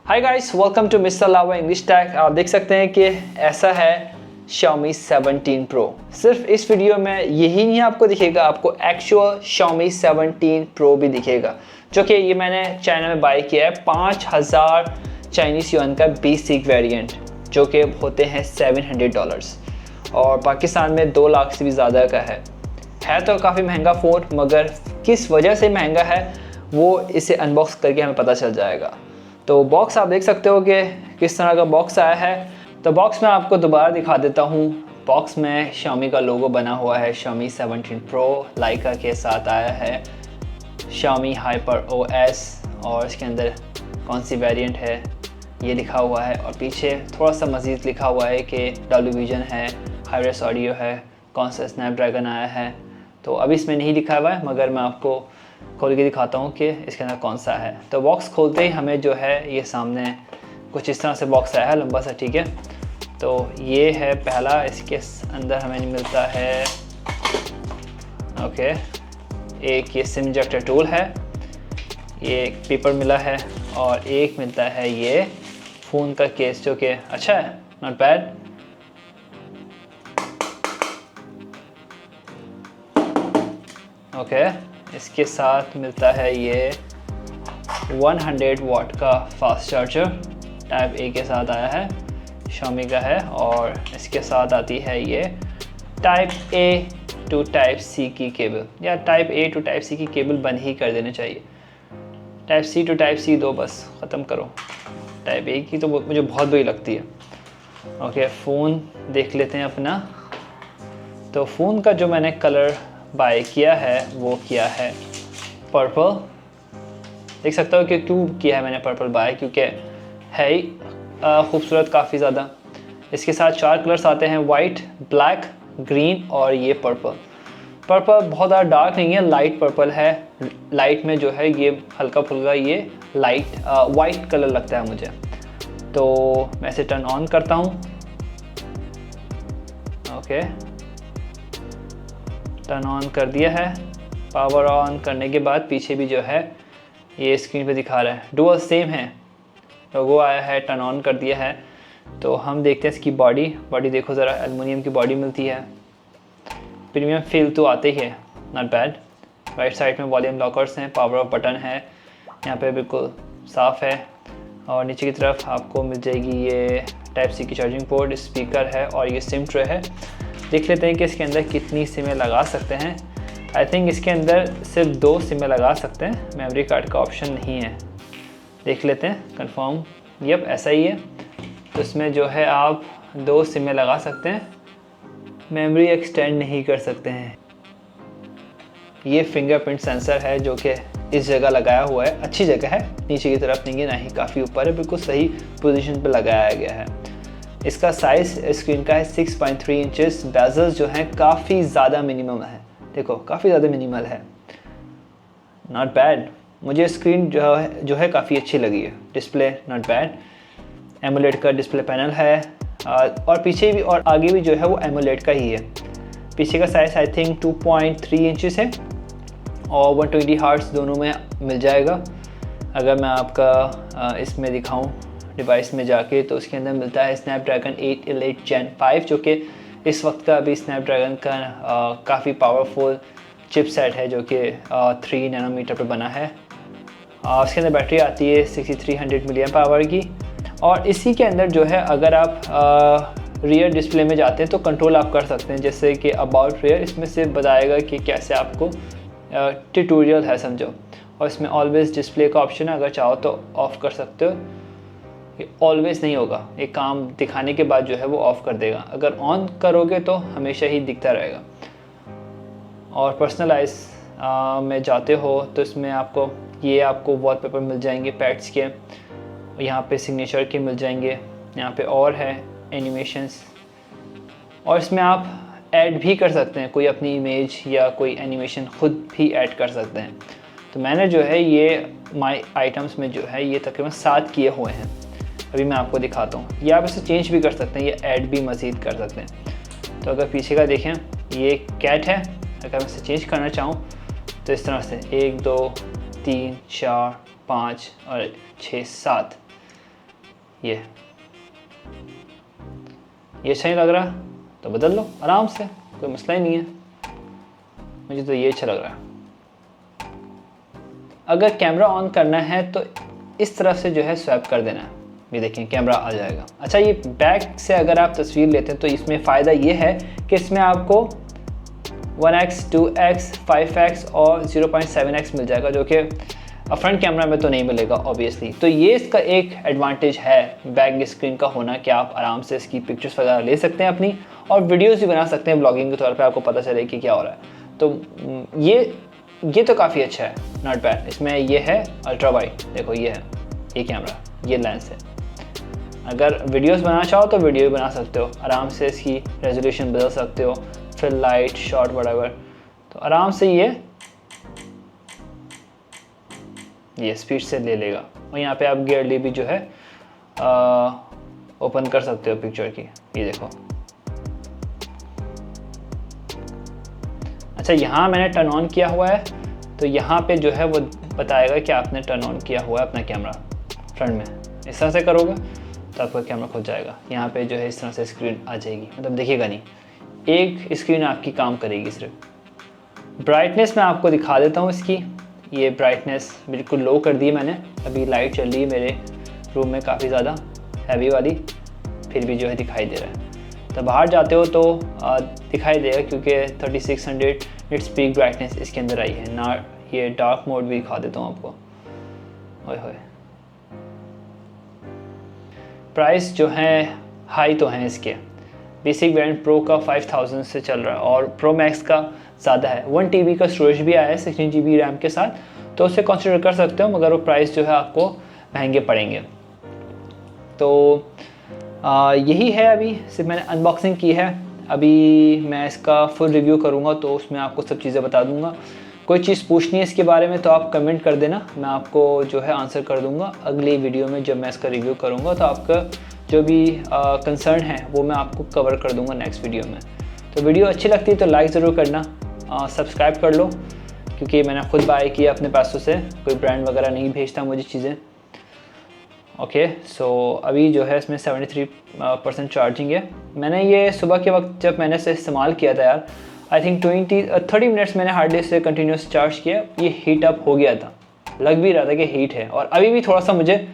Hi guys, welcome to mister Lava English tag. आप देख सकते हैं कि ऐसा है Xiaomi 17 Pro। सिर्फ इस वीडियो में यही नहीं आपको दिखेगा, आपको एक्चुअल Xiaomi 17 Pro भी दिखेगा, जो कि ये मैंने चाइना में बाय किया है 5000 चाइनीज़ युआन का बेसिक वेरिएंट, जो कि होते हैं $700 और पाकिस्तान में 2 लाख से भी ज़्यादा का है तो काफ़ी महंगा फ़ोन, मगर किस वजह से महंगा है वो इसे अनबॉक्स करके हमें पता चल जाएगा। तो बॉक्स आप देख सकते हो कि किस तरह का बॉक्स आया है। तो बॉक्स में आपको दोबारा दिखा देता हूँ। बॉक्स में Xiaomi का लोगो बना हुआ है, Xiaomi 17 Pro लाइका के साथ आया है, Xiaomi Hyper OS और इसके अंदर कौन सी वेरिएंट है ये लिखा हुआ है, और पीछे थोड़ा सा मज़ीद लिखा हुआ है कि डॉल्बी विजन है, हाईरेस ऑडियो है, कौन सा स्नैपड्रैगन आया है। तो अभी इसमें नहीं लिखा हुआ है, मगर मैं आपको खोल के दिखाता हूँ कि इसके अंदर कौन सा है। तो बॉक्स खोलते ही हमें जो है ये सामने कुछ इस तरह से बॉक्स आया है, लंबा सा, ठीक है। तो ये है पहला, इसके अंदर हमें मिलता है ओके एक ये सिम इंजेक्टर टूल है, ये एक पेपर मिला है, और एक मिलता है ये फ़ोन का केस, जो कि अच्छा है, नॉट बैड। ओके इसके साथ मिलता है ये 100 वाट का फास्ट चार्जर, टाइप ए के साथ आया है, Xiaomi का है। और इसके साथ आती है ये type A to type C की केबल, या type A to type C की केबल बंद ही कर देनी चाहिए, type C to type C दो, बस ख़त्म करो। टाइप ए की तो मुझे बहुत बुरी लगती है। ओके फ़ोन देख लेते हैं अपना। तो फ़ोन का जो मैंने कलर बाय किया है वो किया है पर्पल। देख सकते हो कि क्यों किया है मैंने पर्पल बाय, क्योंकि है ही खूबसूरत काफ़ी ज़्यादा। इसके साथ 4 कलर्स आते हैं, वाइट, ब्लैक, ग्रीन और ये पर्पल। पर्पल बहुत ज़्यादा डार्क नहीं है, लाइट पर्पल है। लाइट में जो है ये हल्का फुल्का ये लाइट वाइट कलर लगता है मुझे। तो मैं इसे टर्न ऑन करता हूँ। ओके टर्न ऑन कर दिया है। पावर ऑन करने के बाद पीछे भी जो है ये स्क्रीन पे दिखा रहा है, डुअल सेम है, लोगो आया है, टर्न ऑन कर दिया है। तो हम देखते हैं इसकी बॉडी देखो ज़रा, एलुमिनियम की बॉडी मिलती है, प्रीमियम फील तो आते ही है, नॉट बैड। राइट साइड में वॉल्यूम लॉकर्स हैं, पावर ऑफ बटन है, यहाँ पे बिल्कुल साफ़ है। और नीचे की तरफ आपको मिल जाएगी ये टाइप सी की चार्जिंग पोर्ट, स्पीकर है और ये सिम ट्रे है। देख लेते हैं कि इसके अंदर कितनी सिमें लगा सकते हैं। आई थिंक इसके अंदर सिर्फ 2 सिमें लगा सकते हैं, मेमोरी कार्ड का ऑप्शन नहीं है। देख लेते हैं कंफर्म, यप ऐसा ही है। तो इसमें जो है आप 2 सिमें लगा सकते हैं, मेमोरी एक्सटेंड नहीं कर सकते हैं। ये फिंगरप्रिंट सेंसर है जो कि इस जगह लगाया हुआ है, अच्छी जगह है, नीचे की तरफ नहीं है, ना ही काफ़ी ऊपर है, बिल्कुल सही पोजीशन पर लगाया गया है। इसका साइज़ स्क्रीन का है 6.3 इंचेस। बेजल्स जो हैं काफ़ी ज़्यादा मिनिमम है, देखो काफ़ी ज़्यादा मिनिमल है, नॉट बैड। मुझे स्क्रीन जो है काफ़ी अच्छी लगी है। डिस्प्ले नॉट बैड, एमोलेड का डिस्प्ले पैनल है, और पीछे भी और आगे भी जो है वो एमोलेड का ही है। पीछे का साइज़ आई थिंक 2.3 इंचेस है और 120 हर्ट्ज़ दोनों में मिल जाएगा। अगर मैं आपका इसमें दिखाऊं डिवाइस में जाके, तो उसके अंदर मिलता है स्नैपड्रैगन 8 Elite Gen 5, जो कि इस वक्त का अभी स्नैपड्रैगन का काफ़ी पावरफुल चिपसेट है, जो कि 3 नैनोमीटर पर बना है। उसके अंदर बैटरी आती है 6300 मिलियम पावर की। और इसी के अंदर जो है अगर आप रियर डिस्प्ले में जाते हैं तो कंट्रोल आप कर सकते हैं, जैसे कि अबाउट रियर, इसमें से बताएगा कि कैसे आपको, ट्यूटोरियल है समझो। और इसमें ऑलवेज़ डिस्प्ले का ऑप्शन है, अगर चाहो तो ऑफ़ कर सकते हो। ये ऑलवेज़ नहीं होगा, एक काम दिखाने के बाद जो है वो ऑफ़ कर देगा, अगर ऑन करोगे तो हमेशा ही दिखता रहेगा। और पर्सनलाइज में जाते हो तो इसमें आपको वॉलपेपर मिल जाएंगे पेट्स के, यहाँ पे सिग्नेचर के मिल जाएंगे, यहाँ पे और है एनिमेशंस, और इसमें आप ऐड भी कर सकते हैं कोई अपनी इमेज या कोई एनिमेशन खुद भी ऐड कर सकते हैं। तो मैंने जो है ये माई आइटम्स में जो है ये तकरीबन 7 किए हुए हैं, अभी मैं आपको दिखाता हूँ। ये आप इसे चेंज भी कर सकते हैं, ये ऐड भी मज़ीद कर सकते हैं। तो अगर पीछे का देखें, ये कैट है, अगर मैं इसे चेंज करना चाहूँ तो इस तरह से 1 2 3 4 5 और 6 7 ये अच्छा नहीं लग रहा तो बदल लो आराम से, कोई मसला ही नहीं है। मुझे तो ये अच्छा लग रहा है। अगर कैमरा ऑन करना है तो इस तरफ से जो है स्वैप कर देना है, ये देखें कैमरा आ जाएगा। अच्छा, ये बैक से अगर आप तस्वीर लेते हैं तो इसमें फ़ायदा ये है कि इसमें आपको 1x, 2x, 5x और 0.7x मिल जाएगा, जो कि फ्रंट कैमरा में तो नहीं मिलेगा ऑब्वियसली। तो ये इसका एक एडवांटेज है बैक स्क्रीन का होना कि आप आराम से इसकी पिक्चर्स वगैरह ले सकते हैं अपनी, और वीडियोस भी बना सकते हैं ब्लॉगिंग के तौर पे, आपको पता चले कि क्या हो रहा है। तो ये तो काफ़ी अच्छा है, नॉट बैड। इसमें ये है अल्ट्रा वाइड, देखो ये है, ये कैमरा, ये लेंस है। अगर वीडियोस बनाना चाहो तो वीडियो भी बना सकते हो आराम से, इसकी रेजोल्यूशन बदल सकते हो, फिर लाइट शॉर्ट वगैरह, तो आराम से ये स्पीड से ले लेगा। और यहाँ पे आप गियरली भी जो है ओपन कर सकते हो पिक्चर की, ये देखो। अच्छा, यहाँ मैंने टर्न ऑन किया हुआ है, तो यहाँ पे जो है वो बताएगा कि आपने टर्न ऑन किया हुआ है अपना कैमरा फ्रंट में। इस तरह से करोगे तो आपका कैमरा खुल जाएगा। यहाँ पे जो है इस तरह से स्क्रीन आ जाएगी, मतलब देखिएगा नहीं, एक स्क्रीन आपकी काम करेगी सिर्फ। ब्राइटनेस मैं आपको दिखा देता हूँ इसकी। ये ब्राइटनेस बिल्कुल लो कर दी है मैंने, अभी लाइट चल रही है मेरे रूम में काफ़ी ज़्यादा हैवी वाली, फिर भी जो है दिखाई दे रहा है। तो बाहर जाते हो तो दिखाई देगा, क्योंकि 3600 निट्स पीक ब्राइटनेस इसके अंदर आई है ना। ये डार्क मोड भी दिखा देता हूँ आपको। ओए होए, प्राइस जो है हाई तो हैं इसके। बेसिक वेरिएंट प्रो का 5000 से चल रहा है, और प्रो मैक्स का ज़्यादा है। 1 TB का स्टोरेज भी आया है 16 GB रैम के साथ, तो उसे कंसिडर कर सकते हो, मगर वो प्राइस जो है आपको महंगे पड़ेंगे। तो यही है, अभी सिर्फ मैंने अनबॉक्सिंग की है। अभी मैं इसका फुल रिव्यू करूँगा तो उसमें आपको सब चीज़ें बता दूँगा। कोई चीज़ पूछनी है इसके बारे में तो आप कमेंट कर देना, मैं आपको जो है आंसर कर दूँगा अगली वीडियो में जब मैं इसका रिव्यू करूँगा। तो आपका जो भी कंसर्न है वो मैं आपको कवर कर दूँगा नेक्स्ट वीडियो में। तो वीडियो अच्छी लगती है तो लाइक ज़रूर करना, सब्सक्राइब कर लो, क्योंकि मैंने खुद बाय किया अपने पैसों से, कोई ब्रांड वगैरह नहीं भेजता मुझे चीज़ें। ओके, सो अभी जो है इसमें 73% चार्जिंग है। मैंने ये सुबह के वक्त जब मैंने इसे इस्तेमाल किया था यार, आई थिंक 30 मिनट्स मैंने हार्डली से कंटिन्यूस चार्ज किया, ये हीट अप हो गया था, लग भी रहा था कि हीट है, और अभी भी थोड़ा सा मुझे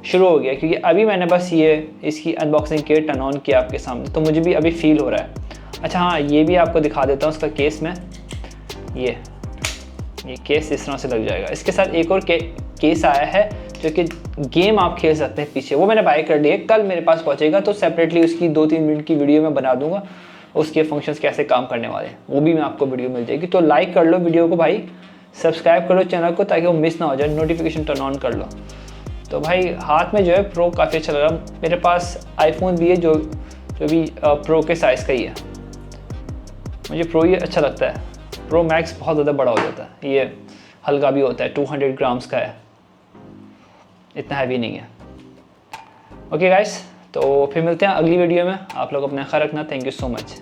शुरू हो गया, क्योंकि अभी मैंने बस ये इसकी अनबॉक्सिंग किया, टर्न ऑन किया आपके सामने, तो मुझे भी अभी फील हो रहा है। अच्छा हाँ, ये भी आपको दिखा देता हूँ उसका केस में। ये केस इस तरह से लग जाएगा। इसके साथ एक और केस आया है जो कि गेम आप खेल सकते हैं पीछे, वो मैंने बाय कर लिया, कल मेरे पास पहुँचेगा, तो सेपरेटली उसकी 2-3 मिनट की वीडियो मैं बना दूंगा, उसके फंक्शंस कैसे काम करने वाले हैं वो भी मैं आपको वीडियो मिल जाएगी। तो लाइक कर लो वीडियो को भाई, सब्सक्राइब कर लो चैनल को ताकि वो मिस ना हो जाए, नोटिफिकेशन टर्न ऑन कर लो। तो भाई हाथ में जो है प्रो काफ़ी अच्छा लगा। मेरे पास आईफोन भी है जो भी प्रो के साइज़ का ही है, मुझे प्रो ये अच्छा लगता है। प्रो मैक्स बहुत ज़्यादा बड़ा हो जाता है, ये हल्का भी होता है, 200 ग्राम्स का है, इतना हैवी नहीं है। ओके गाइस, तो फिर मिलते हैं अगली वीडियो में। आप लोग अपना ख्याल रखना। Thank you so much.